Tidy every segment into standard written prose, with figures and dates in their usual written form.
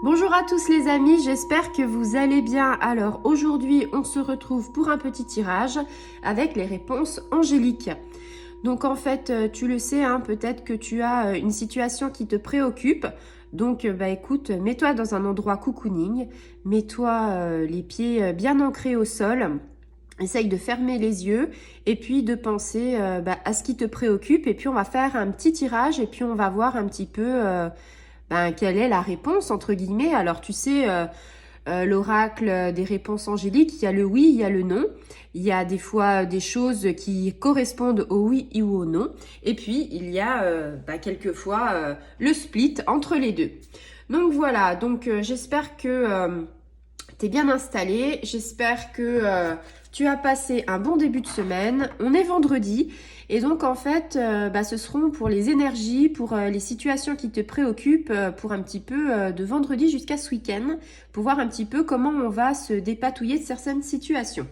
Bonjour à tous les amis, j'espère que vous allez bien. Alors aujourd'hui, on se retrouve pour un petit tirage avec les réponses angéliques. Donc en fait, tu le sais, hein, peut-être que tu as une situation qui te préoccupe. Donc écoute, mets-toi dans un endroit cocooning, mets-toi les pieds bien ancrés au sol. Essaye de fermer les yeux et puis de penser à ce qui te préoccupe. Et puis on va faire un petit tirage et puis on va voir un petit peu quelle est la réponse, entre guillemets. Alors, tu sais, l'oracle des réponses angéliques, il y a le oui, il y a le non. Il y a des fois des choses qui correspondent au oui ou au non. Et puis, il y a quelquefois le split entre les deux. Donc, voilà. Donc, j'espère que tu es bien installé. J'espère que tu as passé un bon début de semaine. On est vendredi. Et donc, en fait, ce seront pour les énergies, pour les situations qui te préoccupent, pour un petit peu de vendredi jusqu'à ce week-end, pour voir un petit peu comment on va se dépatouiller de certaines situations.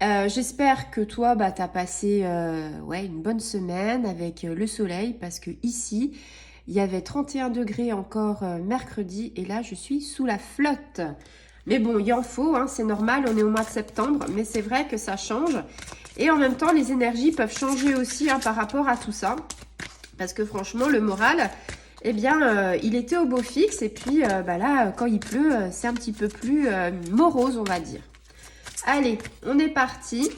J'espère que toi, tu as passé une bonne semaine avec le soleil, parce que ici, il y avait 31 degrés encore mercredi, et là, je suis sous la flotte. Mais bon, il en faut, hein, c'est normal, on est au mois de septembre, mais c'est vrai que ça change. Et en même temps, les énergies peuvent changer aussi par rapport à tout ça. Parce que franchement, le moral, il était au beau fixe. Et puis là, quand il pleut, c'est un petit peu plus morose, on va dire. Allez, on est parti.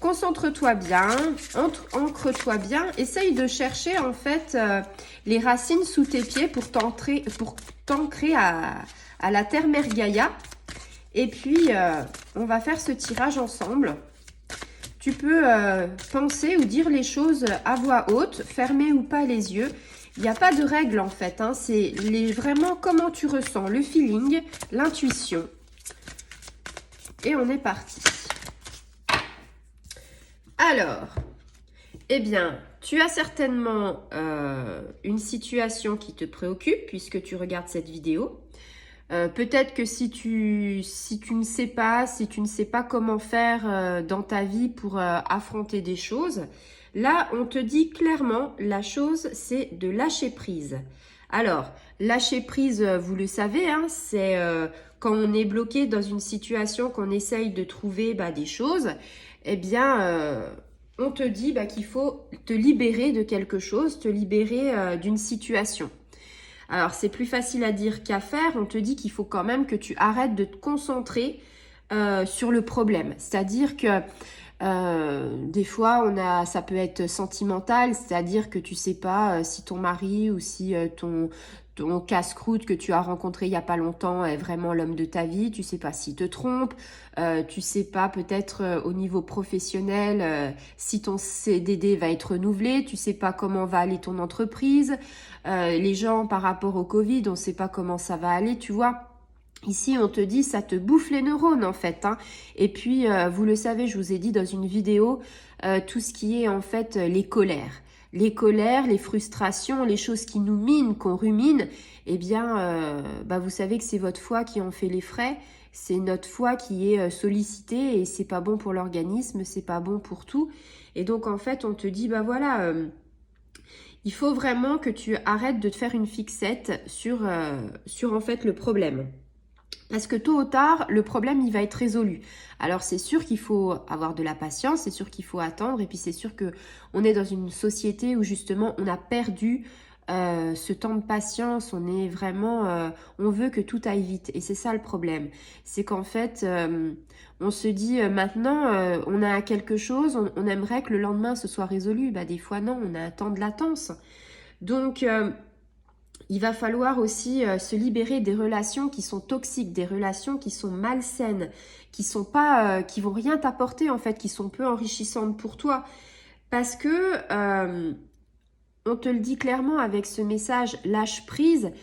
Concentre-toi bien, ancre-toi bien. Essaye de chercher en fait les racines sous tes pieds pour t'ancrer à la terre-mère Gaïa. Et puis, on va faire ce tirage ensemble. Tu peux penser ou dire les choses à voix haute, fermer ou pas les yeux. Il n'y a pas de règle en fait, hein. C'est vraiment comment tu ressens, le feeling, l'intuition. Et on est parti. Alors, tu as certainement une situation qui te préoccupe puisque tu regardes cette vidéo. Peut-être que si tu ne sais pas comment faire dans ta vie pour affronter des choses, là, on te dit clairement, la chose, c'est de lâcher prise. Alors, lâcher prise, vous le savez, hein, c'est quand on est bloqué dans une situation, qu'on essaye de trouver des choses, on te dit qu'il faut te libérer de quelque chose, te libérer d'une situation. Alors, c'est plus facile à dire qu'à faire. On te dit qu'il faut quand même que tu arrêtes de te concentrer sur le problème. C'est-à-dire que des fois, ça peut être sentimental, c'est-à-dire que tu sais pas si ton mari ou si ton casse-croûte que tu as rencontré il y a pas longtemps est vraiment l'homme de ta vie. Tu sais pas s'il te trompe. Tu sais pas peut-être au niveau professionnel si ton CDD va être renouvelé. Tu sais pas comment va aller ton entreprise. Les gens par rapport au Covid, on sait pas comment ça va aller, tu vois. Ici, on te dit, ça te bouffe les neurones en fait, hein. Et puis, vous le savez, je vous ai dit dans une vidéo, tout ce qui est en fait les colères. Les colères, les frustrations, les choses qui nous minent, qu'on rumine, vous savez que c'est votre foie qui en fait les frais. C'est notre foie qui est sollicité et c'est pas bon pour l'organisme, c'est pas bon pour tout. Et donc, en fait, on te dit, il faut vraiment que tu arrêtes de te faire une fixette sur en fait le problème. Parce que tôt ou tard, le problème, il va être résolu. Alors, c'est sûr qu'il faut avoir de la patience, c'est sûr qu'il faut attendre. Et puis, c'est sûr qu'on est dans une société où, justement, on a perdu ce temps de patience. On est vraiment... on veut que tout aille vite. Et c'est ça le problème. C'est qu'en fait, on se dit maintenant, on a quelque chose, on aimerait que le lendemain, ce soit résolu. Des fois, non, on a un temps de latence. Donc... il va falloir aussi se libérer des relations qui sont toxiques, des relations qui sont malsaines, qui sont pas, qui vont rien t'apporter en fait, qui sont peu enrichissantes pour toi. Parce que on te le dit clairement avec ce message lâche prise.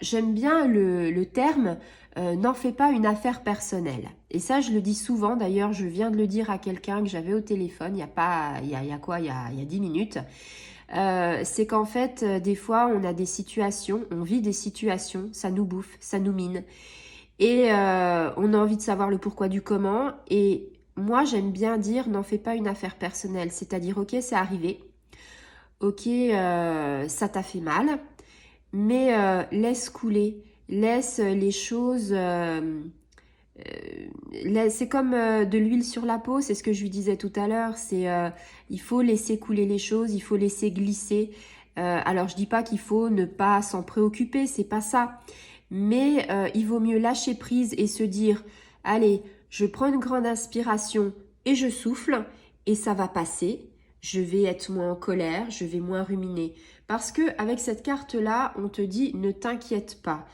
J'aime bien le terme n'en fais pas une affaire personnelle. Et ça, je le dis souvent. D'ailleurs, je viens de le dire à quelqu'un que j'avais au téléphone il y a 10 minutes. C'est qu'en fait, des fois, on a des situations, on vit des situations, ça nous bouffe, ça nous mine. Et on a envie de savoir le pourquoi du comment. Et moi, j'aime bien dire, n'en fais pas une affaire personnelle. C'est-à-dire, ok, c'est arrivé. Ok, ça t'a fait mal. mais laisse couler, laisse les choses... c'est comme de l'huile sur la peau, c'est ce que je lui disais tout à l'heure, c'est il faut laisser couler les choses, il faut laisser glisser. Alors je dis pas qu'il faut ne pas s'en préoccuper, c'est pas ça. Mais il vaut mieux lâcher prise et se dire, allez, je prends une grande inspiration et je souffle et ça va passer. Je vais être moins en colère, je vais moins ruminer. Parce que avec cette carte-là, on te dit, ne t'inquiète pas.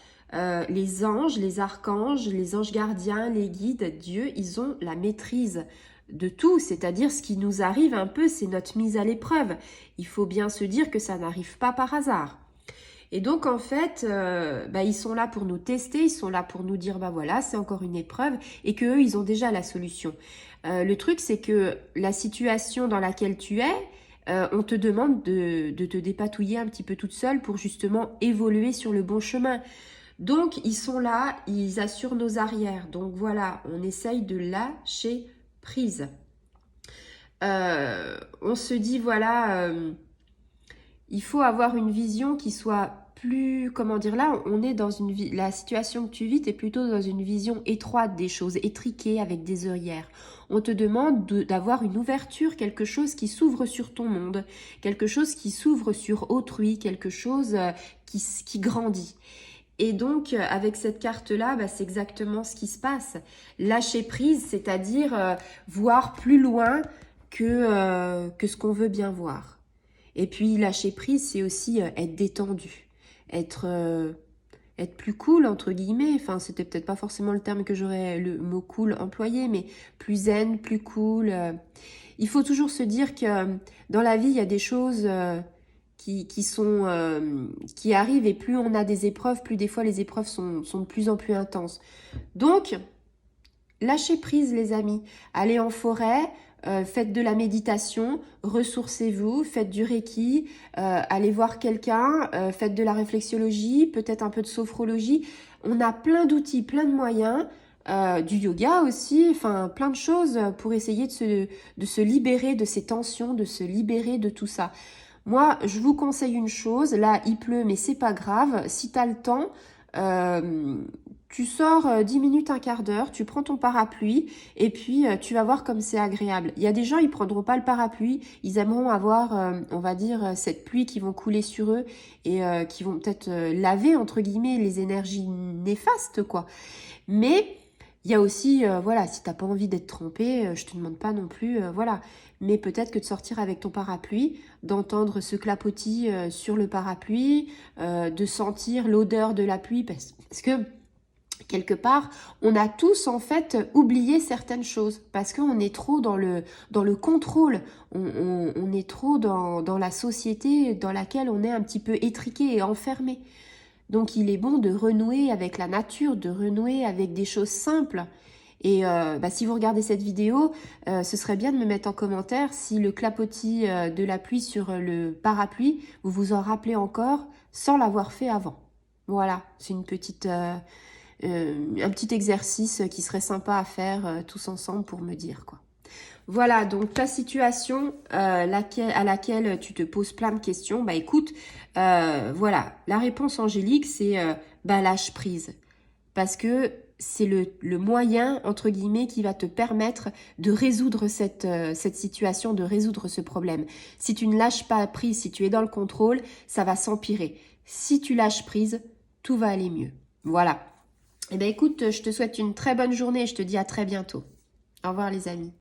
Les anges, les archanges, les anges gardiens, les guides, Dieu, ils ont la maîtrise de tout, c'est-à-dire ce qui nous arrive un peu, c'est notre mise à l'épreuve. Il faut bien se dire que ça n'arrive pas par hasard. Et donc en fait, ils sont là pour nous tester, ils sont là pour nous dire, bah voilà, c'est encore une épreuve, et qu'eux, ils ont déjà la solution. Le truc, c'est que la situation dans laquelle tu es, on te demande de te dépatouiller un petit peu toute seule pour justement évoluer sur le bon chemin. Donc, ils sont là, ils assurent nos arrières. Donc voilà, on essaye de lâcher prise. On se dit, voilà, il faut avoir une vision qui soit plus, comment dire, là, on est dans une vie, la situation que tu vis, tu es plutôt dans une vision étroite des choses, étriquée avec des œillères. On te demande d'avoir une ouverture, quelque chose qui s'ouvre sur ton monde, quelque chose qui s'ouvre sur autrui, quelque chose qui grandit. Et donc, avec cette carte-là, c'est exactement ce qui se passe. Lâcher prise, c'est-à-dire voir plus loin que ce qu'on veut bien voir. Et puis, lâcher prise, c'est aussi être détendu, être plus cool, entre guillemets. Enfin, c'était peut-être pas forcément le terme que j'aurais, le mot cool employé, mais plus zen, plus cool. Il faut toujours se dire que dans la vie, il y a des choses qui arrivent, et plus on a des épreuves, plus des fois les épreuves sont de plus en plus intenses. Donc, lâchez prise les amis, allez en forêt, faites de la méditation, ressourcez-vous, faites du reiki, allez voir quelqu'un, faites de la réflexologie, peut-être un peu de sophrologie. On a plein d'outils, plein de moyens, du yoga aussi, enfin plein de choses pour essayer de se libérer de ces tensions, de se libérer de tout ça. Moi, je vous conseille une chose, là il pleut mais c'est pas grave, si tu as le temps, tu sors 10 minutes, un quart d'heure, tu prends ton parapluie et puis tu vas voir comme c'est agréable. Il y a des gens, ils prendront pas le parapluie, ils aimeront avoir, on va dire, cette pluie qui vont couler sur eux et qui vont peut-être laver, entre guillemets, les énergies néfastes, quoi. Mais il y a aussi, voilà, si t'as pas envie d'être trempé, je te demande pas non plus, voilà. Mais peut-être que de sortir avec ton parapluie, d'entendre ce clapotis sur le parapluie, de sentir l'odeur de la pluie, parce que quelque part, on a tous en fait oublié certaines choses parce qu'on est trop dans le contrôle, on est trop dans la société dans laquelle on est un petit peu étriqué et enfermé. Donc il est bon de renouer avec la nature, de renouer avec des choses simples. Et si vous regardez cette vidéo, ce serait bien de me mettre en commentaire si le clapotis de la pluie sur le parapluie, vous vous en rappelez encore sans l'avoir fait avant. Voilà, c'est une petite... un petit exercice qui serait sympa à faire tous ensemble pour me dire quoi. Voilà, donc ta situation à laquelle tu te poses plein de questions, écoute, voilà, la réponse angélique c'est lâche prise. Parce que c'est le moyen, entre guillemets, qui va te permettre de résoudre cette situation, de résoudre ce problème. Si tu ne lâches pas prise, si tu es dans le contrôle, ça va s'empirer. Si tu lâches prise, tout va aller mieux. Voilà. Eh bien, écoute, je te souhaite une très bonne journée et je te dis à très bientôt. Au revoir les amis.